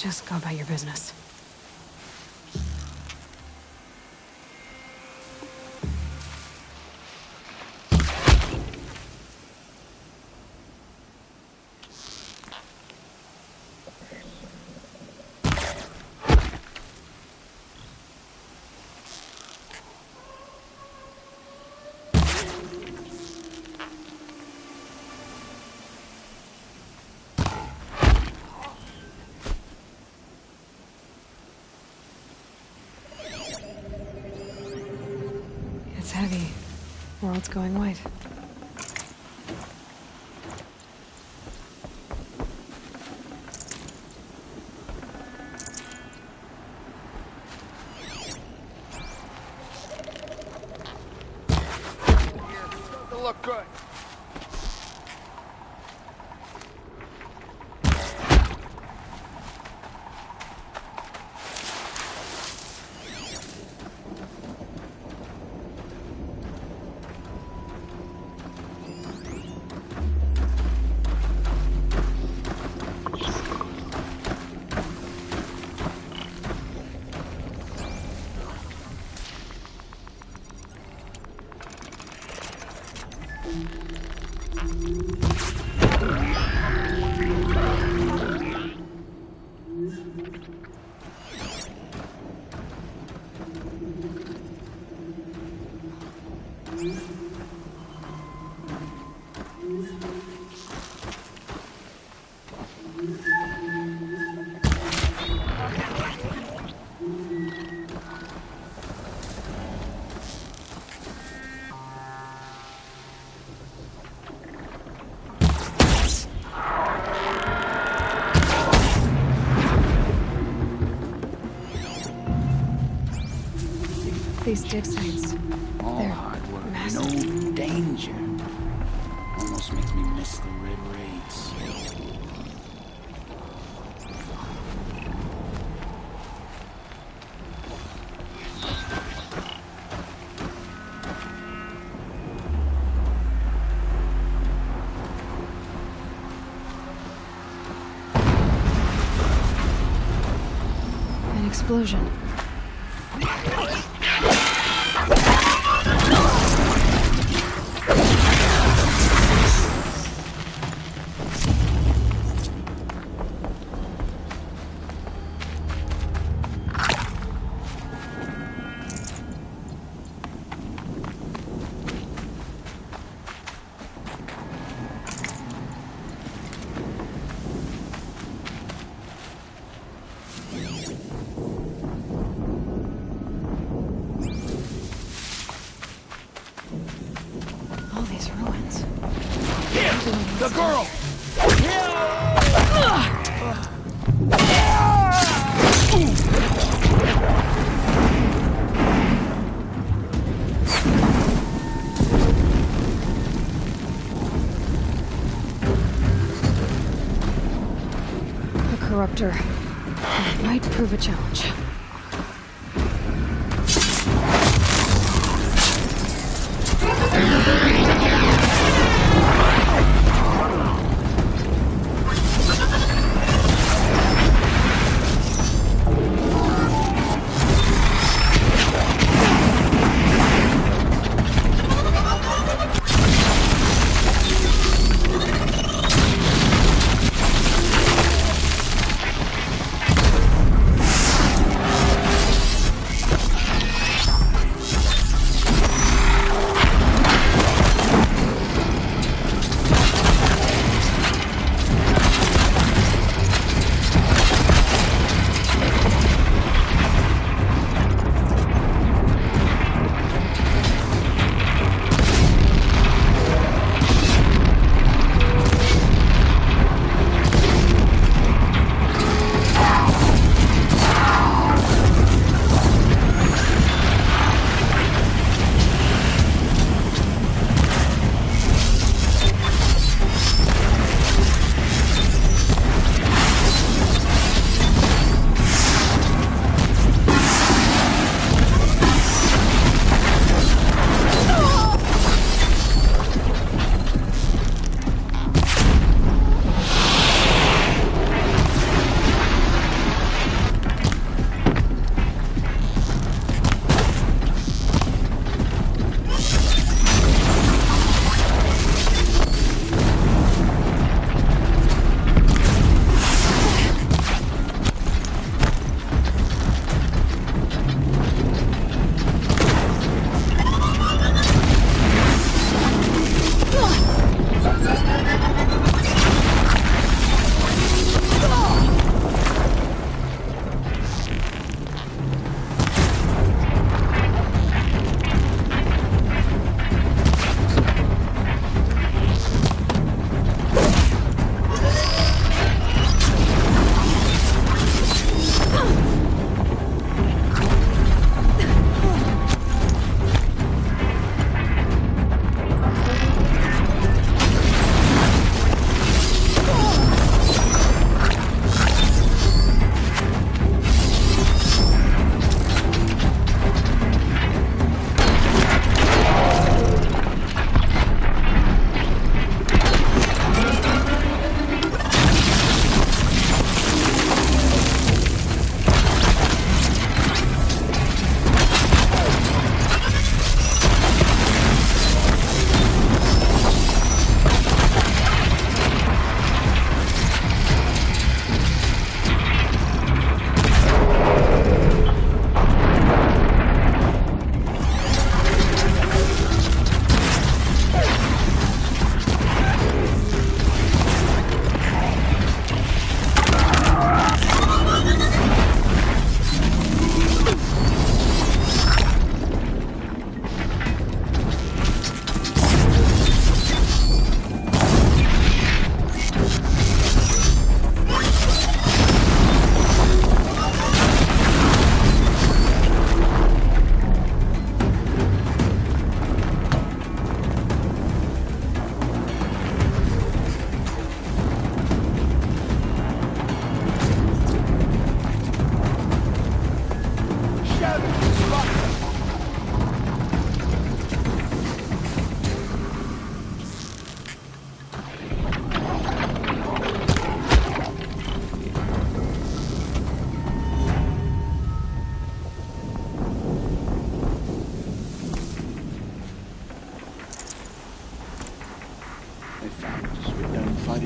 Just go about your business. It's heavy. World's going white. Doesn't look good. These dig sites. All They're hard work, massive. no danger. Almost makes me miss the red raids. An explosion. All these ruins. The girl! A corruptor. Might prove a challenge.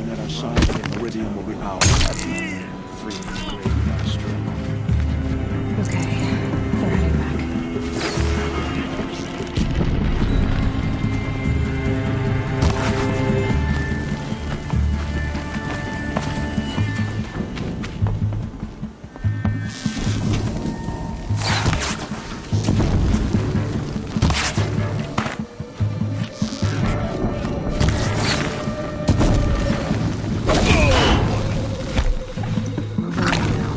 Anything that outshines the meridian will be ours. Free this grave without a string. Okay, they're heading back. Move around now.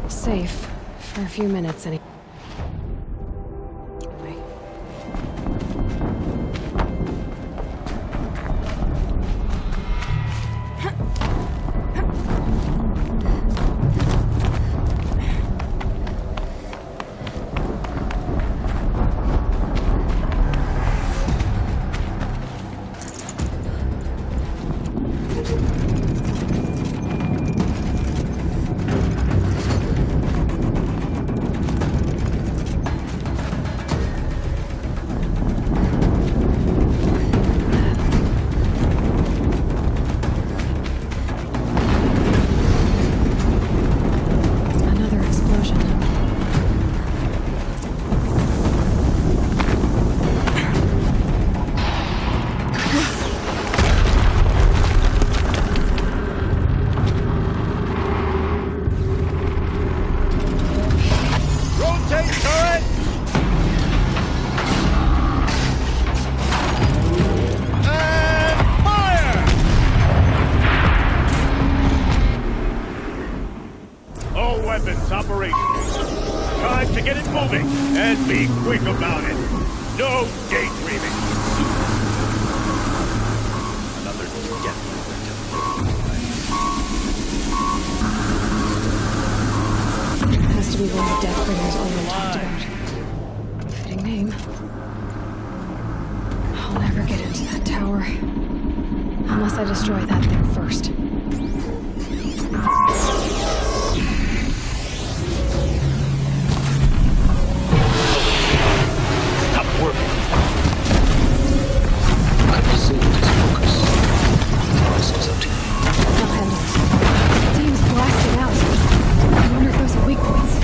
Safe for a few minutes anyway. Another explosion. Rotate turret! And fire! All weapons operational. Time to get it moving, and be quick about it. No daydreaming. Another death Has to be one the Deathbringers Owen talked about. Fitting name. I'll never get into that tower. Unless I destroy that thing first. Stop working. I perceive his focus. The rest is up to you. I'll handle it. Steam's blasting out. I wonder if those are weak points.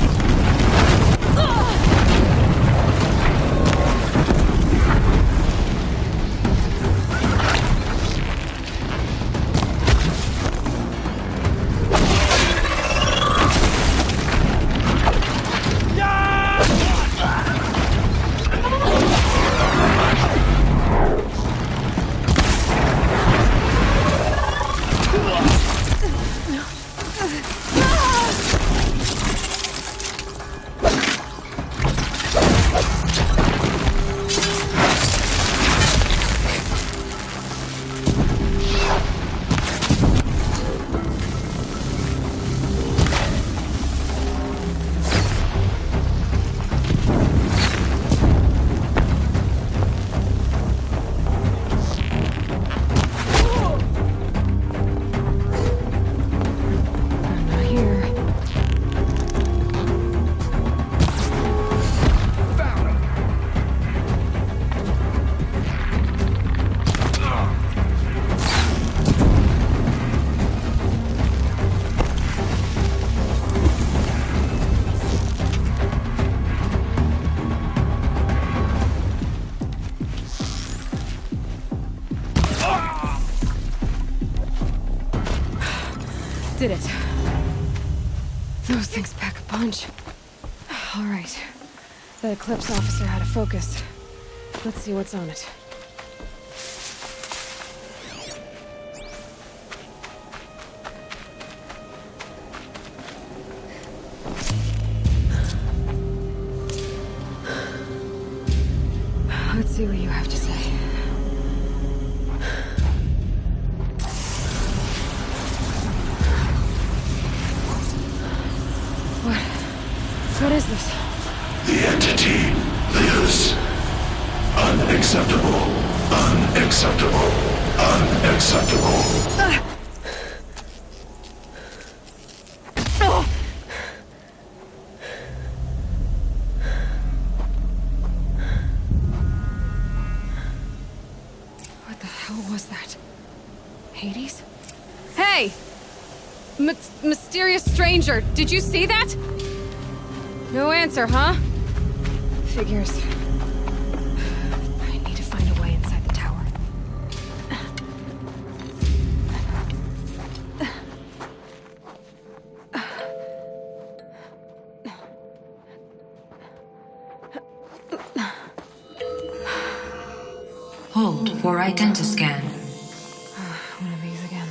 Did it. Those things pack a punch. All right. That Eclipse officer had a focus. Let's see what's on it. Let's see what you have to say. What is this? The entity lives. Unacceptable. Unacceptable. Unacceptable. What the hell was that? Hades? Hey! Mysterious stranger, did you see that? No answer, huh? Figures. I need to find a way inside the tower. Hold for identiscan. One of these again.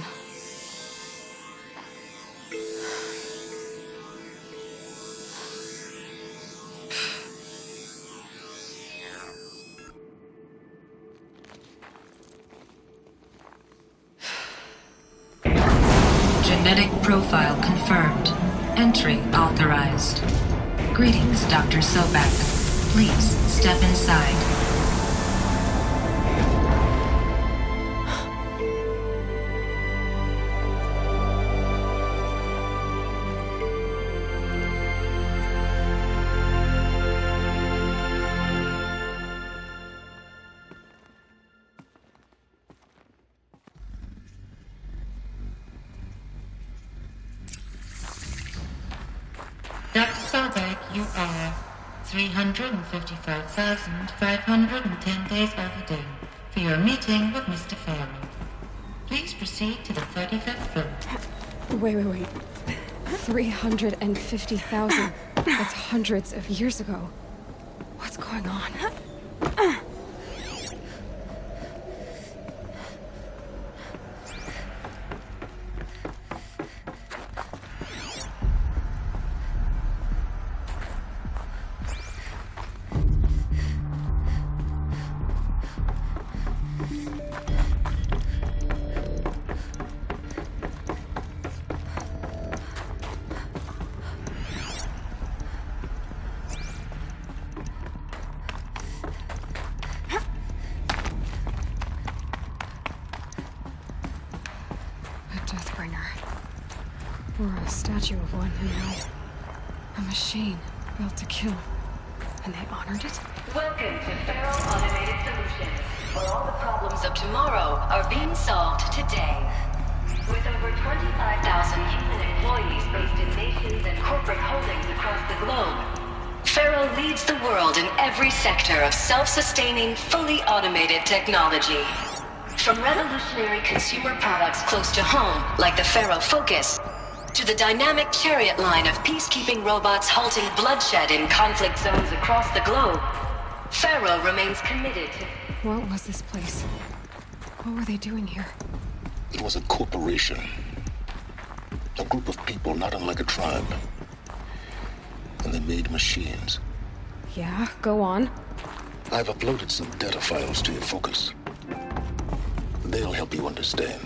Genetic profile confirmed. Entry authorized. Greetings, Dr. Sobek. Please step inside. Dr. Sobek, you are 355,510 days overdue for your meeting with Mr. Pharaoh. Please proceed to the 35th floor. Wait. 350,000. That's hundreds of years ago. What's going on? Or a statue of one, a machine built to kill. And they honored it? Welcome to Feral Automated Solutions, where all the problems of tomorrow are being solved today. With over 25,000 human employees based in nations and corporate holdings across the globe, Feral leads the world in every sector of self-sustaining, fully automated technology. From revolutionary consumer products close to home, like the Pharaoh Focus, to the dynamic chariot line of peacekeeping robots halting bloodshed in conflict zones across the globe, Pharaoh remains committed to... What was this place? What were they doing here? It was a corporation. A group of people not unlike a tribe. And they made machines. Yeah, go on. I've uploaded some data files to your Focus. They'll help you understand.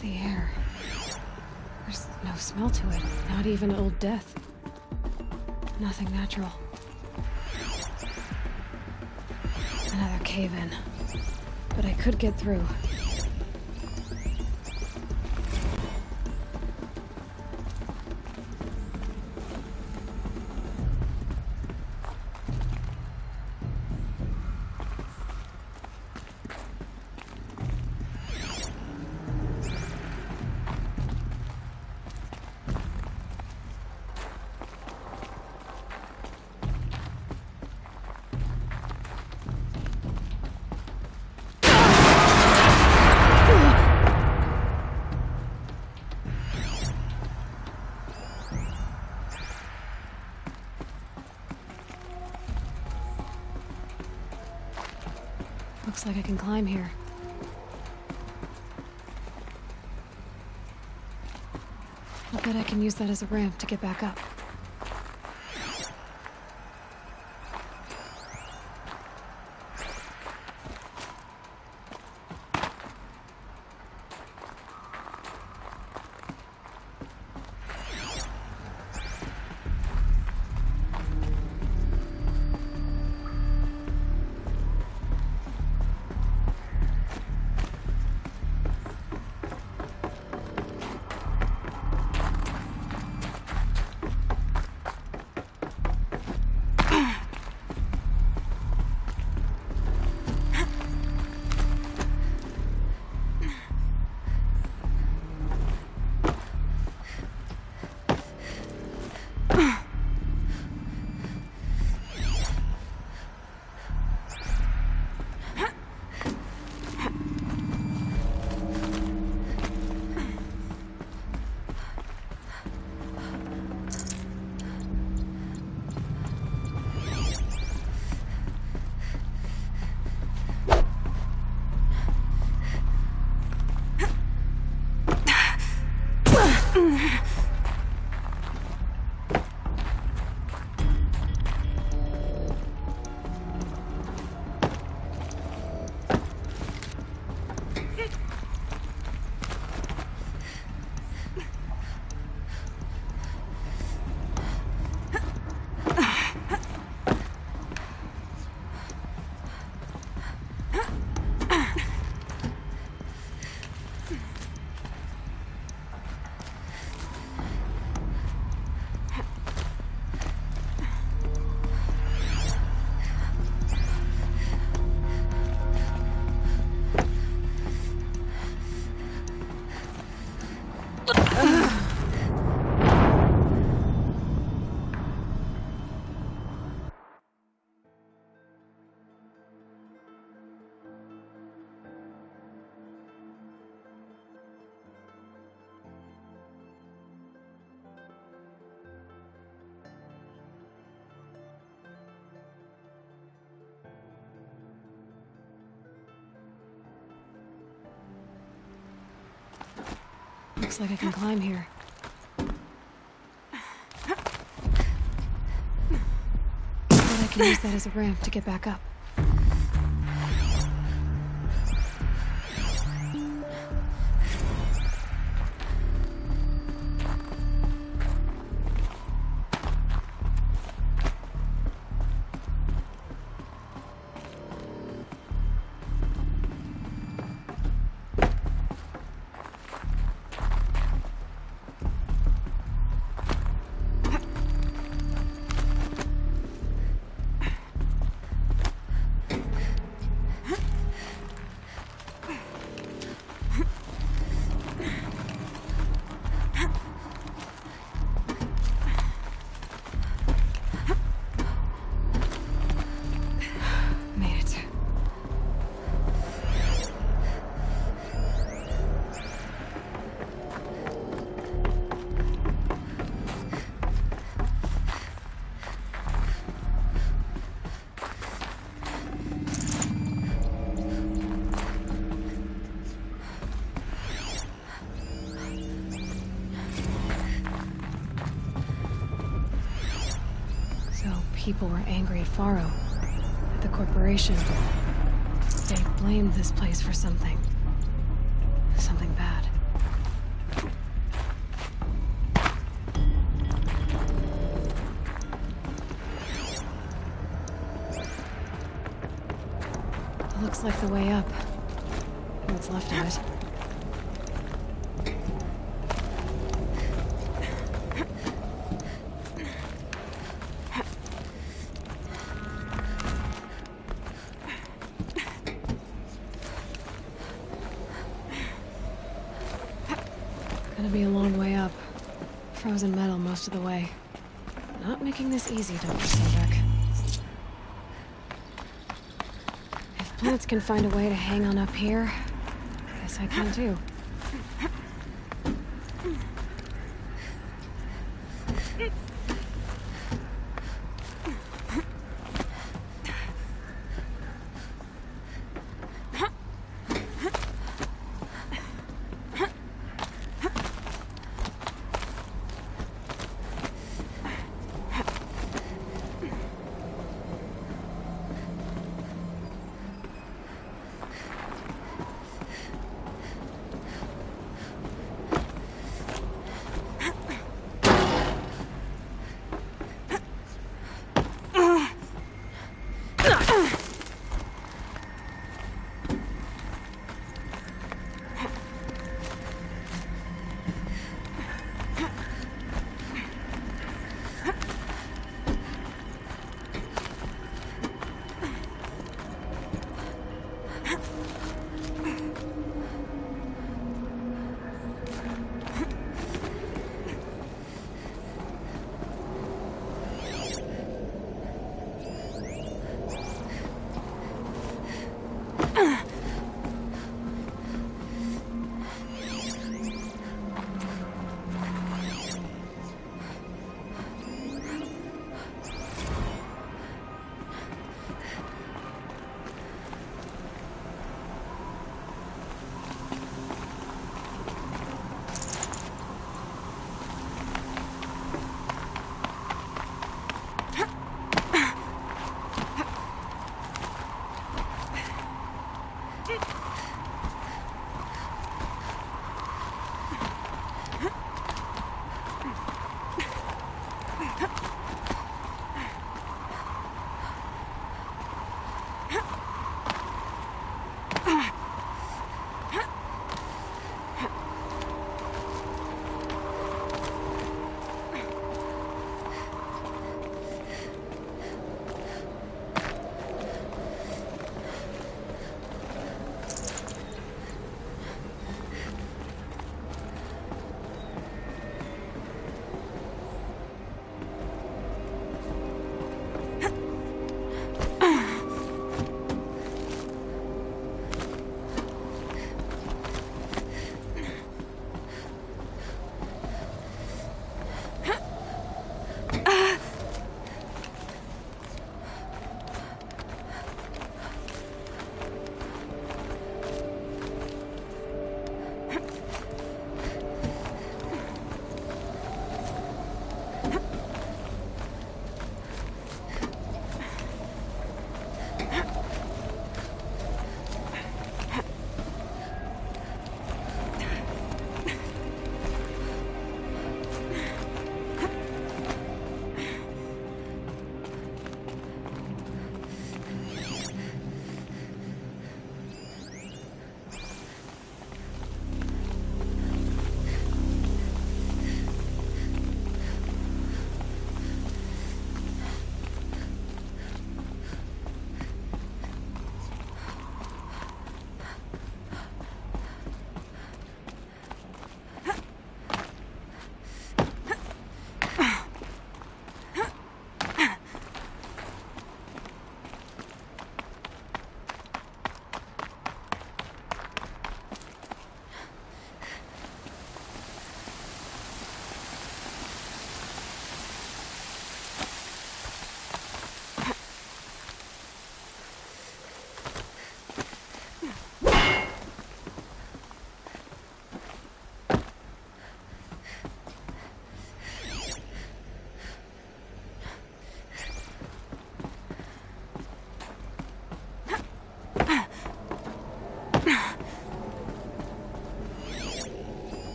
The air. There's no smell to it. Not even old death. Nothing natural. Another cave-in. But I could get through. Looks like I can climb here. I'll bet I can use that as a ramp to get back up. Looks like I can climb here. But I can use that as a ramp to get back up. People were angry at Faro, at the corporation. They blamed this place for something. Something bad. It looks like the way up. What's left of it. Gonna be a long way up. Frozen metal most of the way. Not making this easy, Dr. Sobek. If plants can find a way to hang on up here, I guess I can too.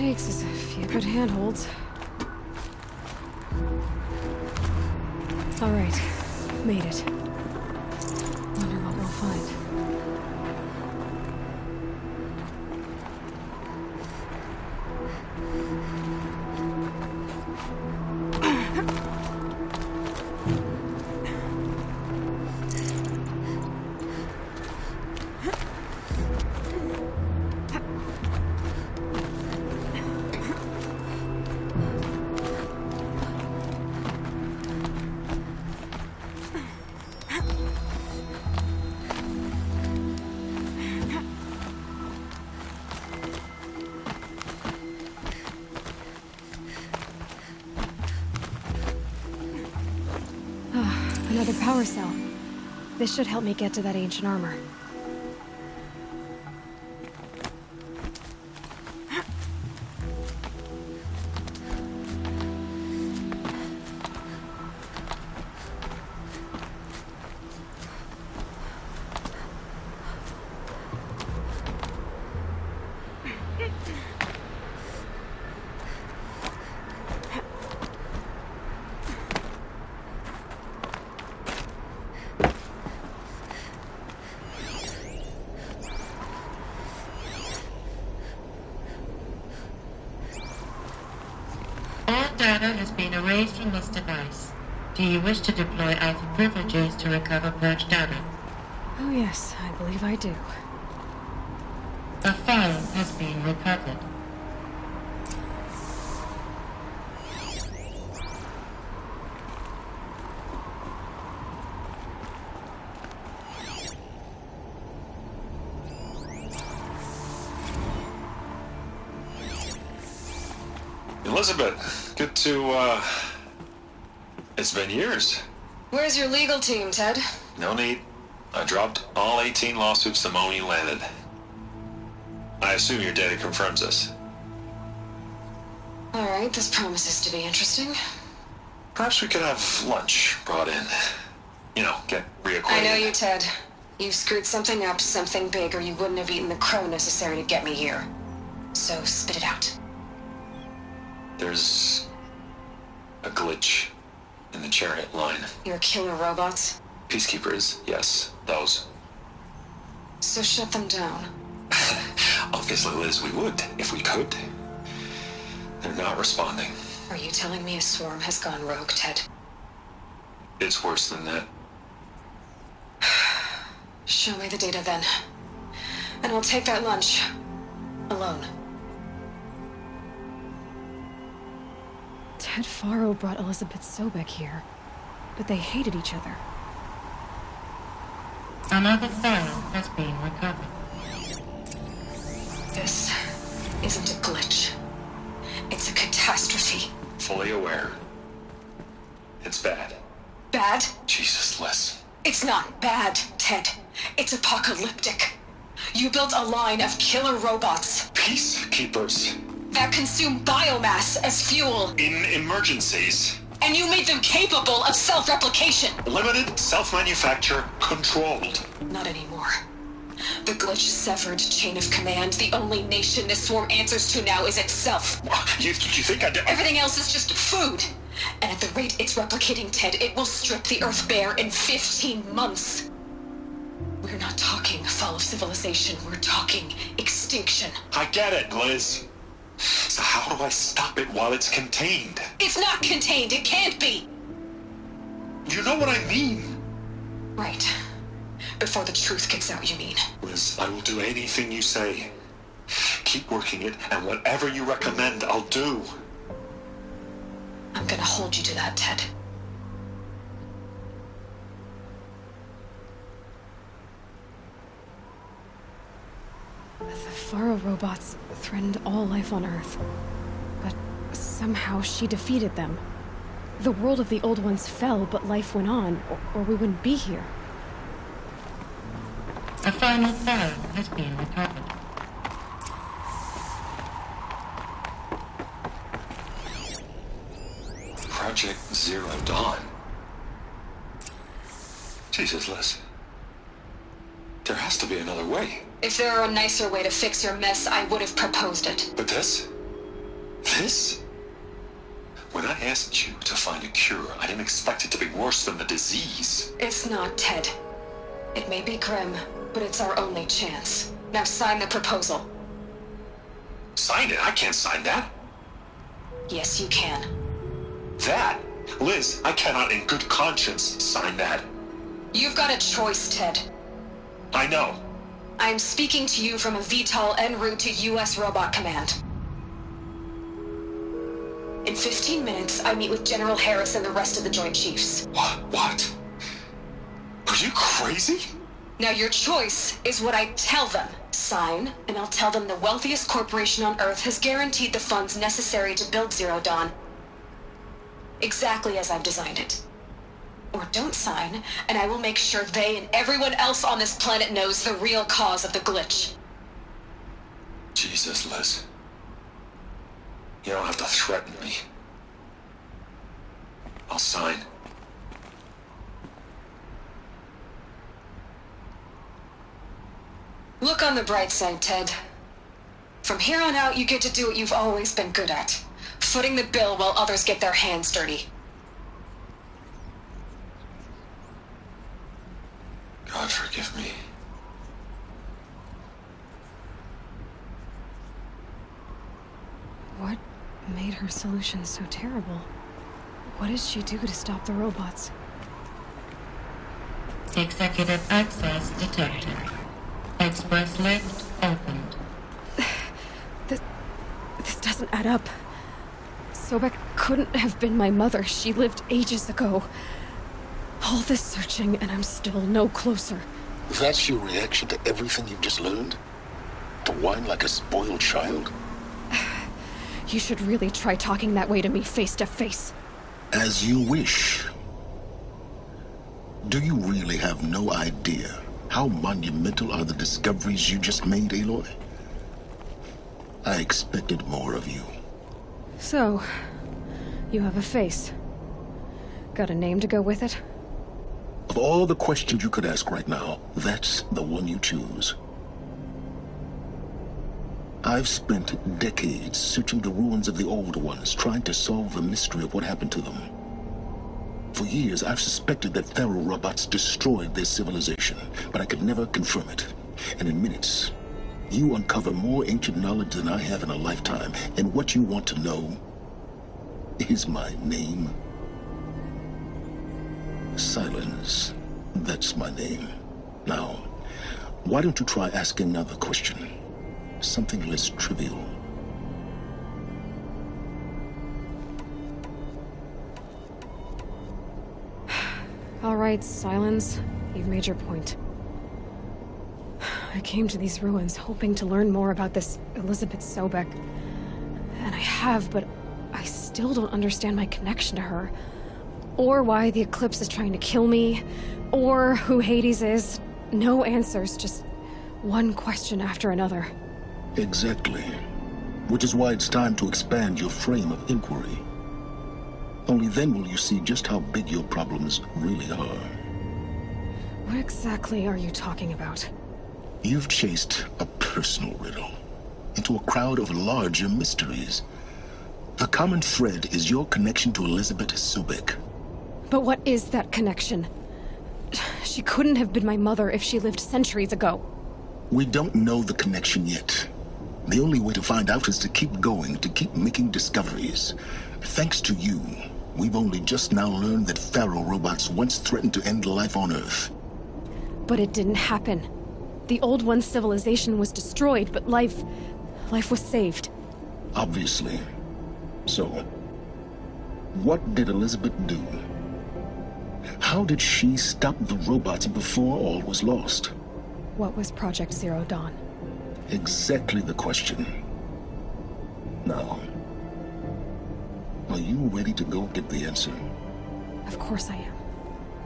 takes is a few good handholds. All right, made it. Wonder what we'll find. Another power cell. This should help me get to that ancient armor. Data has been erased from this device. Do you wish to deploy Alpha privileges to recover purged data? Oh yes, I believe I do. A file has been recovered. Elizabeth, good to, it's been years. Where's your legal team, Ted? No need. I dropped all 18 lawsuits the moment you landed. I assume your data confirms this. All right, this promises to be interesting. Perhaps we could have lunch brought in. You know, get reacquainted. I know you, Ted. You've screwed something up, something big, or you wouldn't have eaten the crow necessary to get me here. So spit it out. There's a glitch in the chariot line. Your killer robots? Peacekeepers, yes, those. So shut them down. Obviously, Liz, we would, if we could. They're not responding. Are you telling me a swarm has gone rogue, Ted? It's worse than that. Show me the data then. And I'll take that lunch. Alone. Ted Faro brought Elizabeth Sobek here, but they hated each other. Another file has been recovered. This isn't a glitch. It's a catastrophe. Fully aware. It's bad. Bad? Jesus, Liz. It's not bad, Ted. It's apocalyptic. You built a line of killer robots. Peacekeepers. That consume biomass as fuel. In emergencies. And you made them capable of self-replication. Limited, self-manufacture, controlled. Not anymore. The glitch severed chain of command. The only nation this swarm answers to now is itself. You think I did? Everything else is just food. And at the rate it's replicating, Ted, it will strip the Earth bare in 15 months. We're not talking fall of civilization. We're talking extinction. I get it, Liz. So how do I stop it while it's contained? It's not contained. It can't be. You know what I mean? Right. Before the truth gets out, you mean? Liz, I will do anything you say. Keep working it, and whatever you recommend, I'll do. I'm gonna hold you to that, Ted. The Faro robots threatened all life on Earth. But somehow she defeated them. The world of the old ones fell, but life went on, or we wouldn't be here. A final file has been recovered. Project Zero Dawn. Jesus, Liz. There has to be another way. If there were a nicer way to fix your mess, I would have proposed it. But this? This? When I asked you to find a cure, I didn't expect it to be worse than the disease. It's not, Ted. It may be grim, but it's our only chance. Now sign the proposal. Sign it? I can't sign that. Yes, you can. That? Liz, I cannot in good conscience sign that. You've got a choice, Ted. I know. I'm speaking to you from a VTOL en route to U.S. Robot Command. In 15 minutes, I meet with General Harris and the rest of the Joint Chiefs. What? Are you crazy? Now your choice is what I tell them. Sign, and I'll tell them the wealthiest corporation on Earth has guaranteed the funds necessary to build Zero Dawn. Exactly as I've designed it. Or don't sign, and I will make sure they and everyone else on this planet knows the real cause of the glitch. Jesus, Liz. You don't have to threaten me. I'll sign. Look on the bright side, Ted. From here on out, you get to do what you've always been good at. Footing the bill while others get their hands dirty. God forgive me. What made her solution so terrible? What did she do to stop the robots? Executive access detected. Express lift opened. This doesn't add up. Sobek couldn't have been my mother. She lived ages ago. All this searching, and I'm still no closer. That's your reaction to everything you've just learned? To whine like a spoiled child? You should really try talking that way to me face to face. As you wish. Do you really have no idea how monumental are the discoveries you just made, Aloy? I expected more of you. So, you have a face. Got a name to go with it? Of all the questions you could ask right now, that's the one you choose. I've spent decades searching the ruins of the old ones, trying to solve the mystery of what happened to them. For years, I've suspected that Thero robots destroyed their civilization, but I could never confirm it. And in minutes, you uncover more ancient knowledge than I have in a lifetime, and what you want to know is my name. Silence. That's my name. Now, why don't you try asking another question? Something less trivial. All right, Silence. You've made your point. I came to these ruins hoping to learn more about this Elizabeth Sobek. And I have, but I still don't understand my connection to her. Or why the Eclipse is trying to kill me. Or who Hades is. No answers, just one question after another. Exactly. Which is why it's time to expand your frame of inquiry. Only then will you see just how big your problems really are. What exactly are you talking about? You've chased a personal riddle into a crowd of larger mysteries. The common thread is your connection to Elizabeth Sobek. But what is that connection? She couldn't have been my mother if she lived centuries ago. We don't know the connection yet. The only way to find out is to keep going, to keep making discoveries. Thanks to you, we've only just now learned that Thero robots once threatened to end life on Earth. But it didn't happen. The Old One's civilization was destroyed, but life was saved. Obviously. So, what did Elizabeth do? How did she stop the robots before all was lost? What was Project Zero Dawn? Exactly the question. Now, are you ready to go get the answer? Of course I am.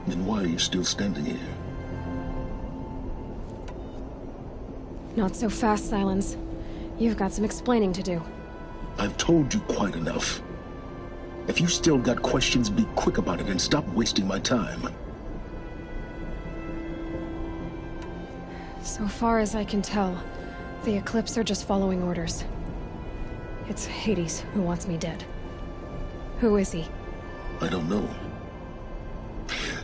Then why are you still standing here? Not so fast, Silence. You've got some explaining to do. I've told you quite enough. If you still got questions, be quick about it and stop wasting my time. So far as I can tell, the Eclipse are just following orders. It's Hades who wants me dead. Who is he? I don't know.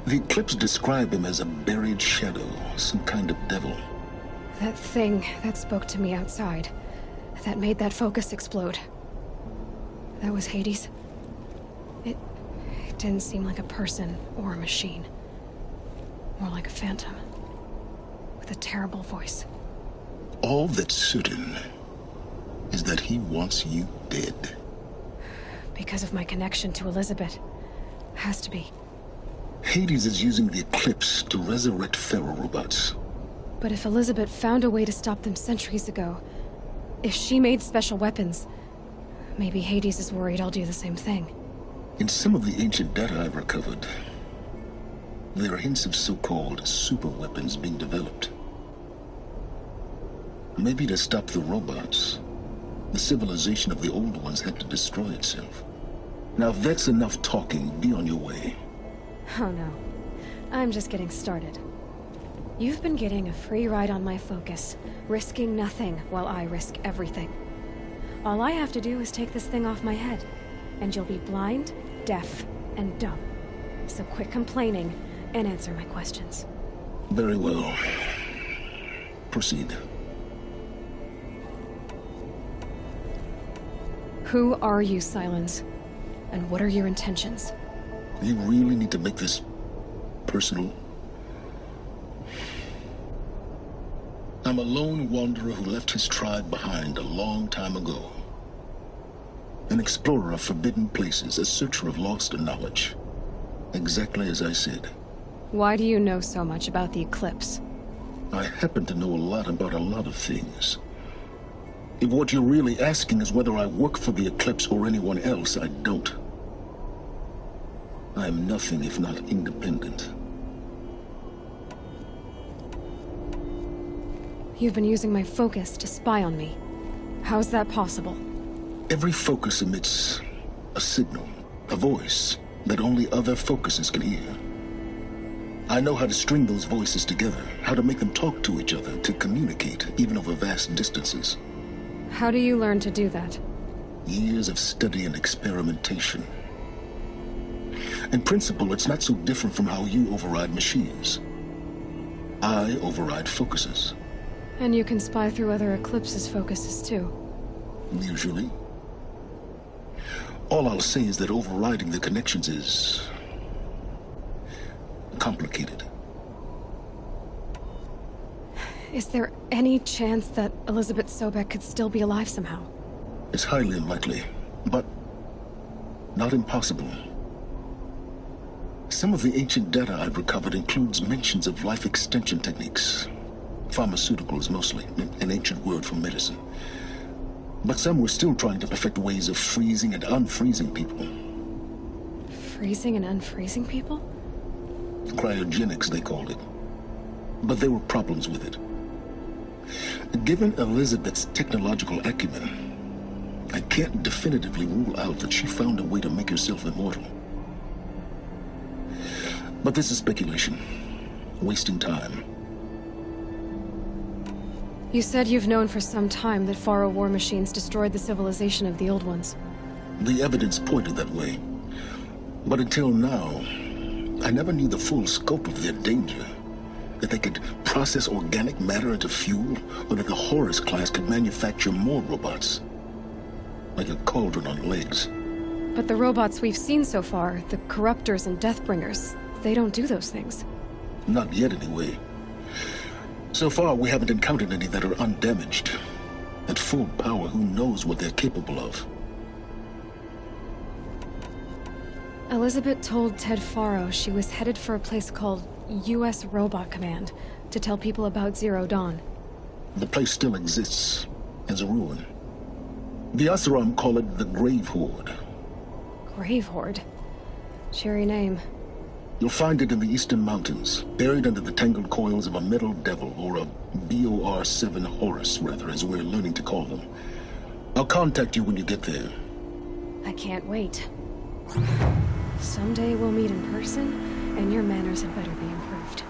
The Eclipse describe him as a buried shadow, some kind of devil. That thing that spoke to me outside, that made that focus explode. That was Hades? It didn't seem like a person or a machine. More like a phantom. With a terrible voice. All that's certain is that he wants you dead. Because of my connection to Elizabeth. Has to be. Hades is using the Eclipse to resurrect ferro-robots. But if Elizabeth found a way to stop them centuries ago, if she made special weapons, maybe Hades is worried I'll do the same thing. In some of the ancient data I've recovered, there are hints of so-called super weapons being developed. Maybe to stop the robots, the civilization of the old ones had to destroy itself. Now if that's enough talking, be on your way. Oh no. I'm just getting started. You've been getting a free ride on my focus, risking nothing while I risk everything. All I have to do is take this thing off my head, and you'll be blind, deaf, and dumb. So quit complaining and answer my questions. Very well. Proceed. Who are you, Silence? And what are your intentions? You really need to make this personal? I'm a lone wanderer who left his tribe behind a long time ago. An explorer of forbidden places, a searcher of lost knowledge. Exactly as I said. Why do you know so much about the Eclipse? I happen to know a lot about a lot of things. If what you're really asking is whether I work for the Eclipse or anyone else, I don't. I am nothing if not independent. You've been using my focus to spy on me. How's that possible? Every focus emits a signal, a voice, that only other focuses can hear. I know how to string those voices together, how to make them talk to each other, to communicate, even over vast distances. How do you learn to do that? Years of study and experimentation. In principle, it's not so different from how you override machines. I override focuses. And you can spy through other Eclipse's focuses too. Usually. All I'll say is that overriding the connections is complicated. Is there any chance that Elizabeth Sobek could still be alive somehow? It's highly unlikely, but not impossible. Some of the ancient data I've recovered includes mentions of life extension techniques. Pharmaceuticals, mostly, an ancient word for medicine. But some were still trying to perfect ways of freezing and unfreezing people. Freezing and unfreezing people? Cryogenics, they called it. But there were problems with it. Given Elizabeth's technological acumen, I can't definitively rule out that she found a way to make herself immortal. But this is speculation. Wasting time. You said you've known for some time that Faro war machines destroyed the civilization of the old ones. The evidence pointed that way. But until now, I never knew the full scope of their danger. That they could process organic matter into fuel, or that the Horus class could manufacture more robots. Like a cauldron on legs. But the robots we've seen so far, the Corruptors and Deathbringers, they don't do those things. Not yet, anyway. So far, we haven't encountered any that are undamaged. At full power, who knows what they're capable of? Elizabeth told Ted Faro she was headed for a place called U.S. Robot Command to tell people about Zero Dawn. The place still exists, as a ruin. The Asuram call it the Grave Horde. Grave Horde? Cheery name. You'll find it in the Eastern Mountains, buried under the tangled coils of a metal devil, or a BOR-7 Horus, rather, as we're learning to call them. I'll contact you when you get there. I can't wait. Someday we'll meet in person, and your manners had better be improved.